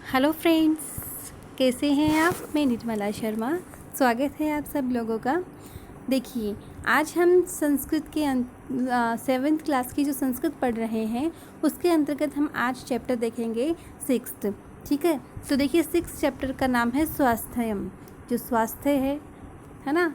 Hello friends, कैसे हैं आप। मैं निर्मला शर्मा। स्वागत है आप सब लोगों का। देखिए, आज हम संस्कृत के 7th क्लास की जो संस्कृत पढ़ रहे हैं उसके अंतर्गत हम आज चैप्टर देखेंगे 6th। ठीक है, तो देखिए 6th चैप्टर का नाम है स्वास्थ्यम। जो स्वास्थ्य है ना,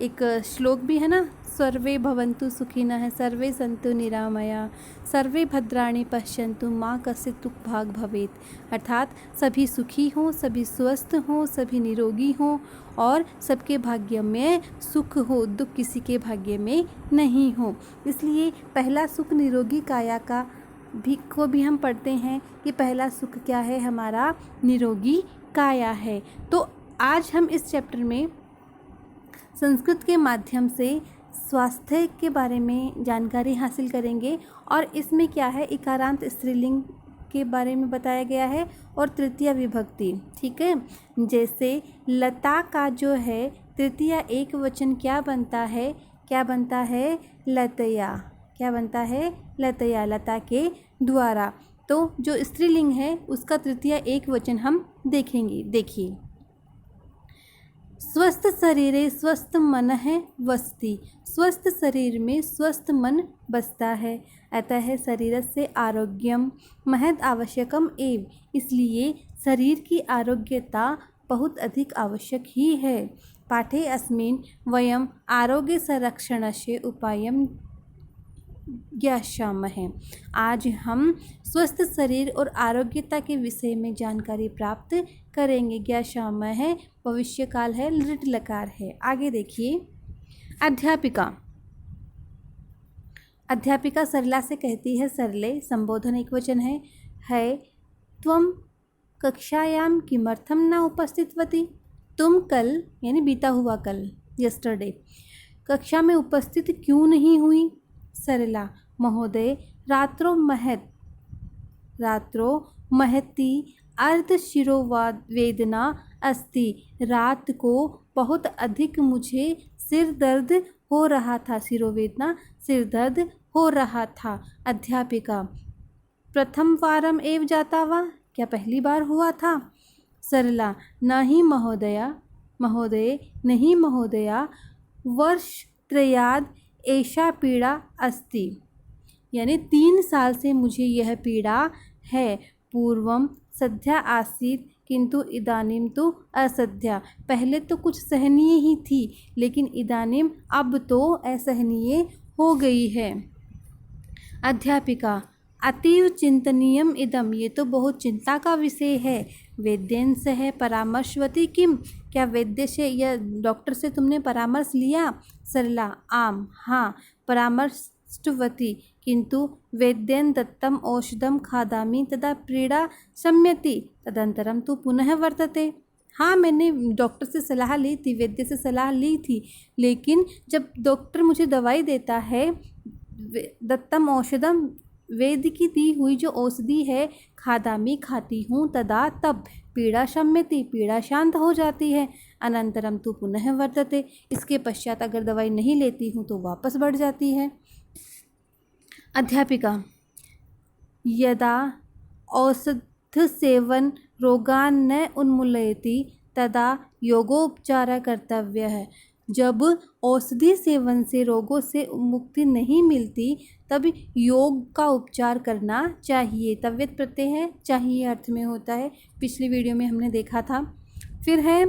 एक श्लोक भी है ना, सर्वे भवन्तु सुखिनः सर्वे सन्तु निरामया सर्वे भद्राणि पश्यन्तु माँ कश्चित् दुःख भाग भवेत्। अर्थात सभी सुखी हों, सभी स्वस्थ हों, सभी निरोगी हों और सबके भाग्य में सुख हो, दुख किसी के भाग्य में नहीं हो। इसलिए पहला सुख निरोगी काया का भी हम पढ़ते हैं कि पहला सुख क्या है, हमारा निरोगी काया है। तो आज हम इस चैप्टर में संस्कृत के माध्यम से स्वास्थ्य के बारे में जानकारी हासिल करेंगे। और इसमें क्या है, इकारांत स्त्रीलिंग के बारे में बताया गया है और तृतीया विभक्ति। ठीक है, जैसे लता का जो है तृतीया एक वचन क्या बनता है, लतया। क्या बनता है, लतया, लता के द्वारा। तो जो स्त्रीलिंग है उसका तृतीया एक वचन हम देखेंगे। देखिए, स्वस्थ शरीरे स्वस्थ मन है वसति। स्वस्थ शरीर में स्वस्थ मन बसता है। अतः शरीर से आरोग्यम महद आवश्यकम एव। इसलिए शरीर की आरोग्यता बहुत अधिक आवश्यक ही है। पाठे अस्मिन् वयम आरोग्य संरक्षणस्य उपायम ज्ञास्यामः। आज हम स्वस्थ शरीर और आरोग्यता के विषय में जानकारी प्राप्त करेंगे। ज्ञास्यामः भविष्य काल है, लृट लकार है। आगे देखिए, अध्यापिका सरला से कहती है, सरले संबोधन एक वचन है त्वं कक्षायां किमर्थम न उपस्थितवती। तुम कल, यानी बीता हुआ कल, यस्टरडे, कक्षा में उपस्थित क्यों नहीं हुई। सरला, महोदय रात्रो महती अर्धशिरोवेदना अस्ति। रात को बहुत अधिक मुझे सिर दर्द हो रहा था। शिरोवेदना, सिर दर्द हो रहा था। अध्यापिका, प्रथम वारम एव जाता वा। क्या पहली बार हुआ था। सरला, नहीं महोदय, नहीं महोदया, वर्षत्रयाद एषा पीड़ा अस्ति। यानी 3 साल से मुझे यह पीड़ा है। पूर्वम सद्या आसीत किंतु इदानीम तो असद्या। पहले तो कुछ सहनीय ही थी, लेकिन इदानीम अब तो असहनीय हो गई है। अध्यापिका, अतीव चिंतनीयम इदम। ये तो बहुत चिंता का विषय है। वैद्येन सह परामर्शवती किम। क्या वैद्य से या डॉक्टर से तुमने परामर्श लिया। सरला, आम, हाँ, परामर्शवती, किंतु वैद्येन दत्तम औषधम खादामि तदा पीड़ा शम्यति तदंतरम तो पुनः वर्तते। हाँ, मैंने डॉक्टर से सलाह ली थी, वैद्य से सलाह ली थी, लेकिन जब डॉक्टर मुझे दवाई देता है, दत्तम औषधम, वैद्य की दी हुई जो औषधि है, खादामी, खाती हूँ, तदा, तब, पीड़ा शम्यति, पीड़ा शांत हो जाती है, अनंतरम तो पुनः वर्तते, इसके पश्चात अगर दवाई नहीं लेती हूँ तो वापस बढ़ जाती है। अध्यापिका, यदा औषध सेवन रोगान न उन्मूलयति तदा योगोपचार कर्तव्य है। जब औषधि सेवन से रोगों से मुक्ति नहीं मिलती तब योग का उपचार करना चाहिए। तव्यत प्रत्यय है, चाहिए अर्थ में होता है, पिछली वीडियो में हमने देखा था। फिर है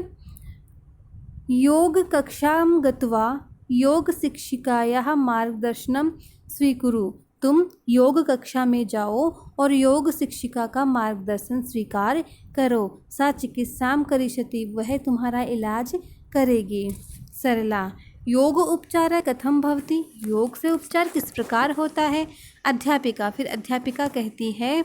योग कक्षां गत्वा योग शिक्षिकायाः मार्गदर्शनम स्वीकुरु। तुम योग कक्षा में जाओ और योग शिक्षिका का मार्गदर्शन स्वीकार करो। सा चिकित्सां करिष्यति, वह तुम्हारा इलाज करेगी। सरला, योग उपचार कथम भवति। योग से उपचार किस प्रकार होता है। अध्यापिका, फिर अध्यापिका कहती है,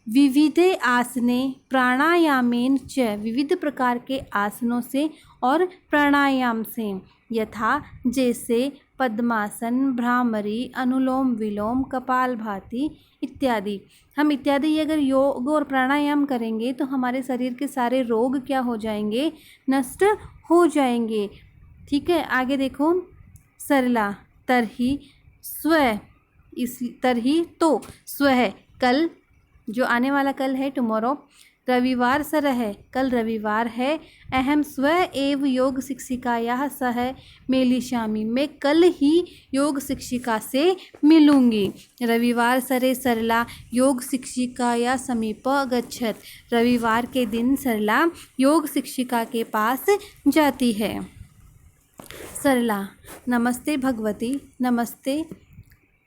विविधे आसने प्राणायामेन च। विविध प्रकार के आसनों से और प्राणायाम से। यथा, जैसे पद्मासन, भ्रामरी, अनुलोम विलोम, कपालभाति इत्यादि। हम इत्यादि अगर योग और प्राणायाम करेंगे तो हमारे शरीर के सारे रोग क्या हो जाएंगे, नष्ट हो जाएंगे। ठीक है, आगे देखो। सरला, तरही तो स्वह, कल जो आने वाला कल है, टुमारो। रविवार सरः, कल रविवार है। अहम स्व एव योग शिक्षिकायाः सह मेलिष्यामि, मैं कल ही योग शिक्षिका से मिलूंगी। रविवार सरे सरला योग शिक्षिकाया समीप गच्छत, रविवार के दिन सरला योग शिक्षिका के पास जाती है। सरला, नमस्ते भगवती। नमस्ते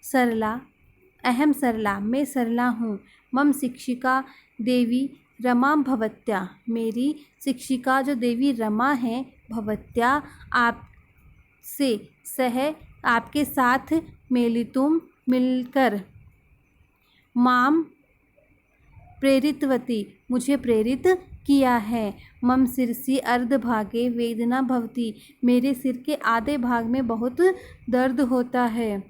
सरला। अहम सरला, मैं सरला हूँ। मम शिक्षिका देवी रमा भवत्या, मेरी शिक्षिका जो देवी रमा है, भवत्या आपसे, सह आपके साथ, मेलितुम मिलकर, माम प्रेरितवती मुझे प्रेरित किया है। मम सिरसी अर्धभागे वेदना भवती, मेरे सिर के आधे भाग में बहुत दर्द होता है।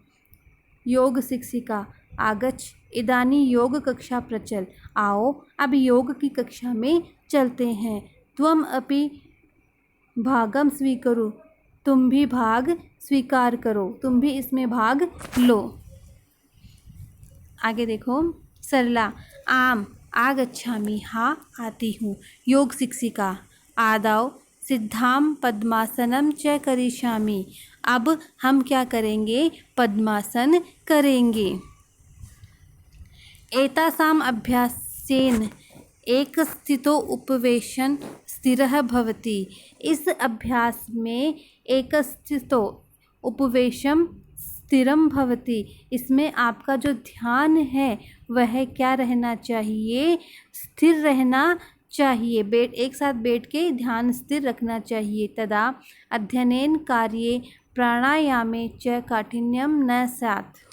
योग शिक्षिका, आगच्छ इदानी योग कक्षा प्रचल, आओ अब योग की कक्षा में चलते हैं। त्वम अपि भागम स्वीकरो, तुम भी भाग स्वीकार करो, तुम भी इसमें भाग लो। आगे देखो, सरला, आम आगच्छामि, हाँ आती हूँ। योग शिक्षिका, आदौ सिद्धाम पद्मासनम च करिष्यामि, अब हम क्या करेंगे, पद्मासन करेंगे। एतासाम अभ्यासेन एक स्थितो उपवेशन स्थिरः भवति, इस अभ्यास में एक स्थितो उपवेशम स्थिरम भवति, इसमें आपका जो ध्यान है वह क्या रहना चाहिए, स्थिर रहना चाहिए। एक साथ बैठ के ध्यान स्थिर रखना चाहिए। तदा अध्ययनेन कार्ये प्राणायामे च काठिन्यम न स्यात्,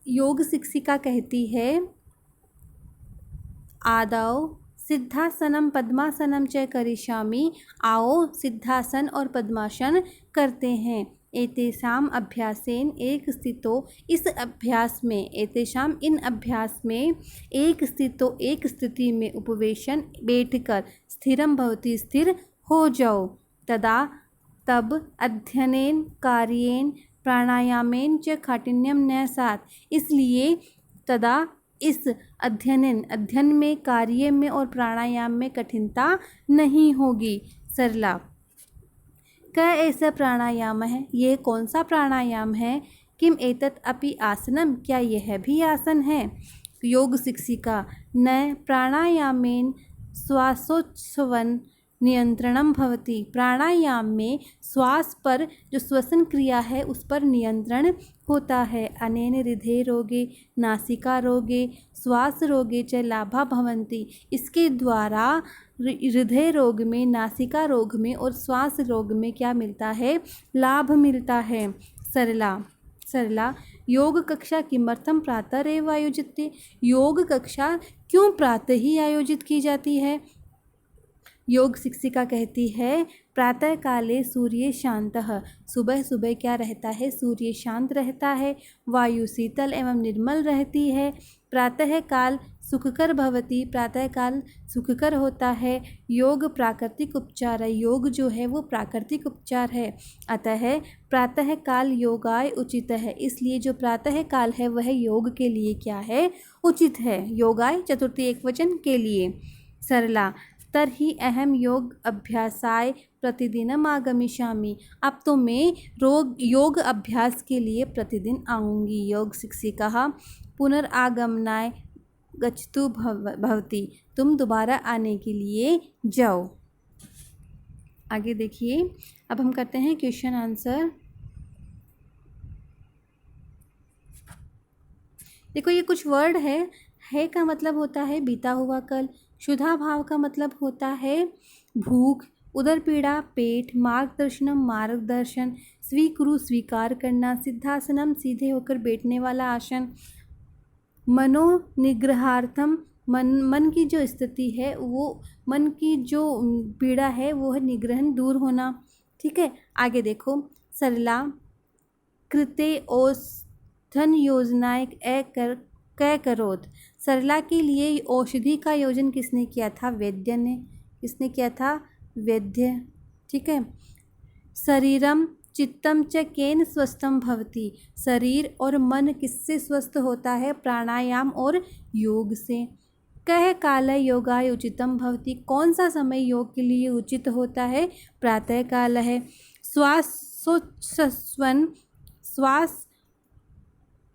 योग शिक्षिका कहती है, आदौ सिद्धासनम पद्मासनम च करिष्यामि, आओ सिद्धासन और पद्मासन करते हैं। एतेषाम अभ्यासेन एक स्थितो, इस अभ्यास में, एतेषाम इन अभ्यास में, एक स्थितो एक स्थिति में, उपवेशन बैठकर, स्थिरम भवति स्थिर हो जाओ। तदा तब, अध्ययनेन कार्येन प्राणायामेन च काठिन्यम न स्यात्, इसलिए तदा इस अध्ययन में, कार्य में और प्राणायाम में कठिनता नहीं होगी। सरला, क्या ऐसा प्राणायाम है, ये कौन सा प्राणायाम है। किम एतत् अपि आसनम, क्या यह भी आसन है। योग शिक्षिका, न प्राणायामेन श्वासोच्छ्वन नियंत्रणम भवति, प्राणायाम में श्वास पर जो श्वसन क्रिया है उस पर नियंत्रण होता है। अनेन हृदय रोगे नासिका रोगे श्वास रोगे च लाभा भवन्ति, इसके द्वारा हृदय रोग में, नासिका रोग में और श्वास रोग में क्या मिलता है, लाभ मिलता है। सरला, योग कक्षा किमर्थम प्रातरेव आयोजिते, योग कक्षा क्यों प्रातः ही आयोजित की जाती है। योग शिक्षिका कहती है, प्रातः काले सूर्य शांतः, सुबह सुबह क्या रहता है, सूर्य शांत रहता है। वायु शीतल एवं निर्मल रहती है। प्रातः काल सुखकर भवति, प्रातः काल सुखकर होता है। योग प्राकृतिक उपचार है, योग जो है वो प्राकृतिक उपचार है। अतः प्रातः काल योगाय उचित है, इसलिए जो प्रातः काल है वह योग के लिए क्या है, उचित है। योगाय चतुर्थी एकवचन के लिए। सरला, तर्हि अहम योग अभ्यासाय प्रतिदिनम आगमिष्यामि, अब तो मैं योग अभ्यास के लिए प्रतिदिन आऊँगी। योग शिक्षिका, पुनरागमनाय गच्छतु भवति, तुम दोबारा आने के लिए जाओ। आगे देखिए, अब हम करते हैं क्वेश्चन आंसर। देखो ये कुछ वर्ड है का मतलब होता है बीता हुआ कल, क्षुधा भाव का मतलब होता है भूख, उदर पीड़ा पेट, मार्गदर्शनम मार्गदर्शन, स्वीकुरु स्वीकार करना, सिद्धासनम सीधे होकर बैठने वाला आसन, मनो निग्रहार्थम मन की जो स्थिति है, वो मन की जो पीड़ा है वो है निग्रहण, दूर होना। ठीक है, आगे देखो, सरला, कृते औषधन योजनाएं कै करोत, सरला के लिए औषधि का योजन किसने किया था, वैद्य ने। किसने किया था, वैद्य। ठीक है, शरीरम चित्तम च केन स्वस्थम भवति, शरीर और मन किससे स्वस्थ होता है? प्राणायाम और योग से। कह काल योगाय उचितम भवति, कौन सा समय योग के लिए उचित होता है? प्रातः काल है। श्वासोच्छ्वसन, श्वास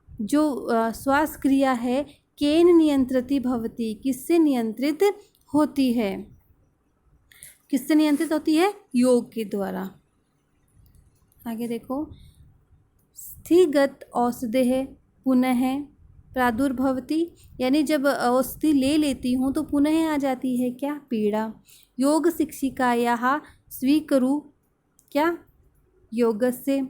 जो श्वास क्रिया है, केन नियंत्रति भवति, किससे नियंत्रित होती है? किससे नियंत्रित होती है? योग के द्वारा। आगे देखो, स्थिगत औषधेः पुनः प्रादुर्भवति, यानी जब औषधि ले लेती हूँ तो पुनः आ जाती है क्या? पीड़ा। योग शिक्षिकायाः स्वीकुरु क्या? योगस्य।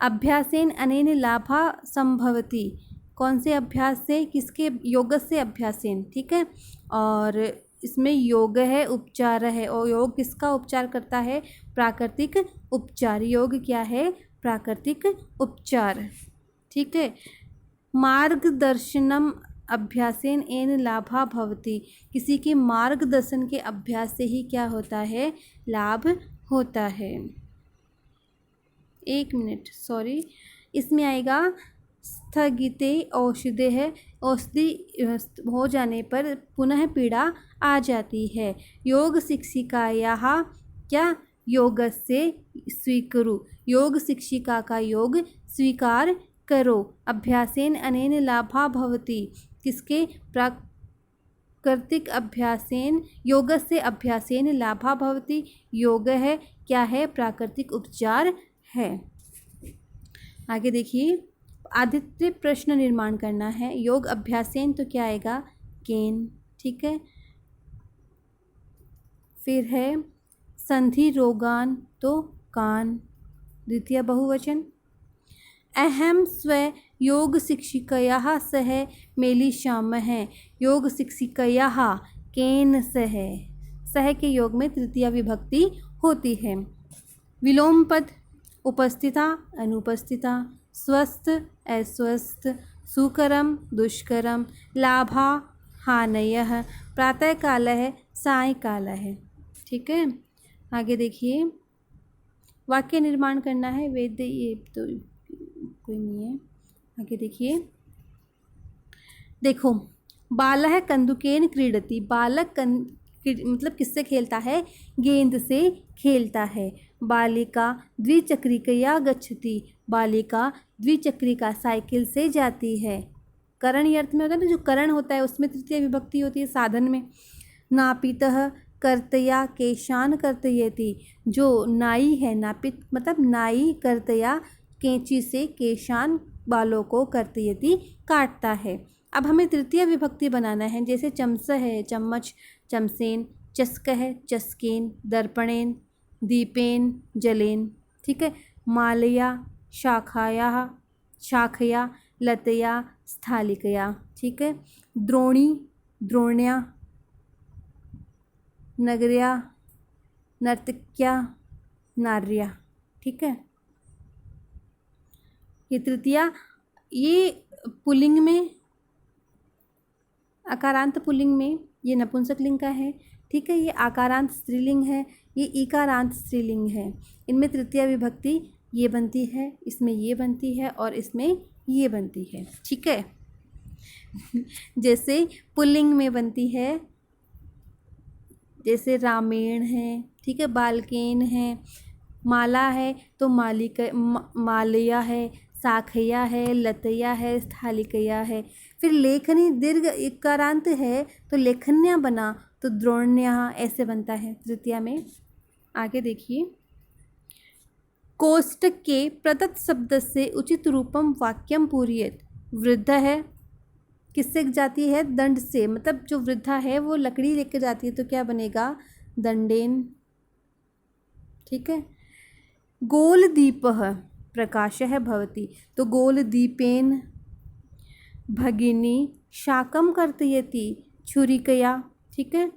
अभ्यासेन अनेन लाभा संभवति, कौन से अभ्यास से? किसके? योगस्य अभ्यासेन, ठीक है। और इसमें योग है, उपचार है, और योग किसका उपचार करता है? प्राकृतिक उपचार। योग क्या है? प्राकृतिक उपचार, ठीक है। मार्गदर्शनम अभ्यासेन एन लाभा भवति, किसी के मार्गदर्शन के अभ्यास से ही क्या होता है? लाभ होता है। एक मिनट, सॉरी, इसमें आएगा स्थगिते औषधे है, औषधि हो जाने पर पुनः पीड़ा आ जाती है। योग शिक्षिकायाः क्या? योगस्य स्वीकुरु, योग शिक्षिका का योग स्वीकार करो। अभ्यासेन अनेन लाभा भवति, किसके? प्राकृतिक अभ्यासेन, योगस्य अभ्यासेन लाभा भवति। योग है क्या है? प्राकृतिक उपचार है। आगे देखिए, आदित्य प्रश्न निर्माण करना है। योग अभ्यासेन तो क्या आएगा? केन, ठीक है। फिर है संधि रोगान तो कान, द्वितीय बहुवचन। अहम स्व योग शिक्षिकयाः सह मेलिष्यामः, योग शिक्षिकयाः केन सह, सह के योग में तृतीया विभक्ति होती है। विलोम पद, उपस्थिता अनुपस्थिता, स्वस्थ अस्वस्थ, सुकरम दुष्करम, लाभा हानयः, प्रातःकालः सायंकालः, ठीक है। आगे देखिए, वाक्य निर्माण करना है। वेद, ये तो कोई नहीं है। आगे देखिए, देखो, बालः कंदुकेन क्रीडति, बालक मतलब किससे खेलता है? गेंद से खेलता है। बालिका द्विचक्रिकया गच्छति, बालिका द्विचक्रिका साइकिल से जाती है। करण अर्थ में होता है ना, जो करण होता है उसमें तृतीय विभक्ति होती है साधन में। नापितः कर्तया केशान कर्तयति, जो नाई है, नापित मतलब नाई, कर्तया कैंची से, केशान बालों को, कर्तयति काटता है। अब हमें तृतीय विभक्ति बनाना है। जैसे चमस है, चम्मच, चमसेन, चस्क है, चस्केन, दर्पणेन, दीपेन, जलेन, ठीक है। मालया, शाखाया, शाखया, लतया, स्थालिकया, ठीक है। द्रोणी, द्रोण्या, नगर्या, नर्तक्या, नार्या, ठीक है। ये तृतीया, ये पुल्लिंग में, आकारांत पुल्लिंग में ये नपुंसकलिंग का है, ठीक है। ये आकारांत स्त्रीलिंग है, ये इकारांत स्त्रीलिंग है। इनमें तृतीय विभक्ति ये बनती है, इसमें ये बनती है और इसमें ये बनती है, ठीक है। जैसे पुल्लिंग में बनती है, जैसे रामेण है, ठीक है, बालकेन है, माला है तो मालिका, मालया है, शाखया है, लतया है, स्थालिकया है। फिर लेखनी दीर्घ इकारांत है तो लेखन्या बना तो द्रोण्या, ऐसे बनता है तृतीया में। आगे देखिए, कोष्टक के प्रदत्त शब्द से उचित रूपम वाक्यम पूरयेत, वृद्ध है किससे जाती है? दंड से, मतलब जो वृद्धा है वो लकड़ी लेकर जाती है तो क्या बनेगा? दंडेन, ठीक है। गोल दीपः प्रकाशः भवति, तो गोल दीपेन, भगिनी शाकम कर्तयति, छुरिकया, ठीक है।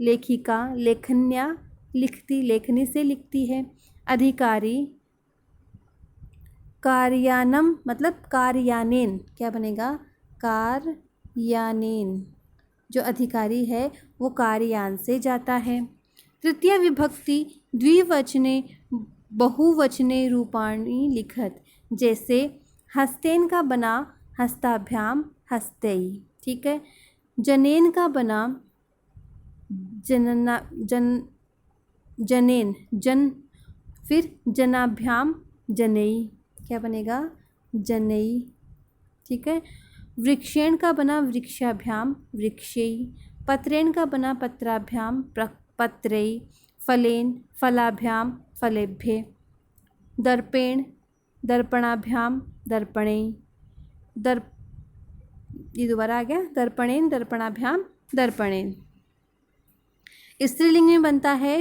लेखिका, लेखन्या, लिखती, लेखनी से लिखती है। अधिकारी, कार्यानम मतलब कार्यानेन, क्या बनेगा? कार्यानेन, जो अधिकारी है वो कार्यान से जाता है। तृतीय विभक्ति द्विवचने बहुवचने रूपाणि लिखत। जैसे हस्तेन का बना हस्ताभ्याम हस्तैः, ठीक है। जनेन का बना जनना जनेन जन, फिर जनाभ्याम जनैः, क्या बनेगा जनैः, ठीक है। वृक्षेण का बना वृक्षाभ्याम वृक्षैः। पत्रेण का बना पत्राभ्याम पत्रैः। फलेन फलाभ्याम फलेभ्यः। दर्पेण दर्पणाभ्याम दर्पणैः। ये दोबारा आ गया, दर्पणेन दर्पणाभ्याम दर्पणेन। स्त्रीलिंग में बनता है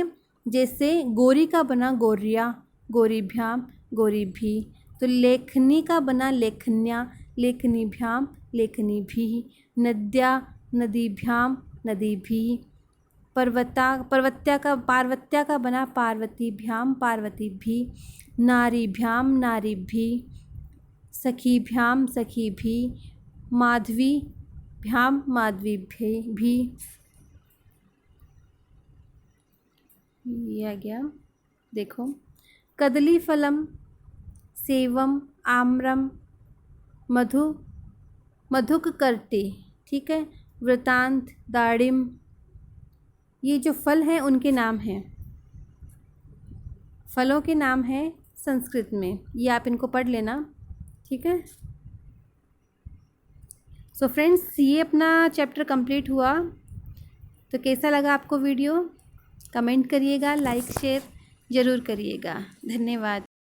जैसे गोरी का बना गोरिया गोरीभ्याम गोरीभिः। तो लेखनी का बना लेखन्या लेखनीभ्याम लेखनीभिः। नद्या नदीभ्याम नदीभिः। पार्वत्या का बना पार्वतीभ्याम पार्वतीभिः। नारीभ्याम नारीभिः। सखीभ्याम सखीभिः। माधवीभ्याम माधवीभिः। ये आ गया, देखो। कदलीफलम सेवम आम्रम मधुकर्टी, ठीक है। वृतांत दाड़िम, ये जो फल हैं उनके नाम हैं, फलों के नाम हैं संस्कृत में। ये आप इनको पढ़ लेना, ठीक है। सो फ्रेंड्स, ये अपना चैप्टर कंप्लीट हुआ। तो कैसा लगा आपको वीडियो? कमेंट करिएगा, लाइक शेयर ज़रूर करिएगा। धन्यवाद।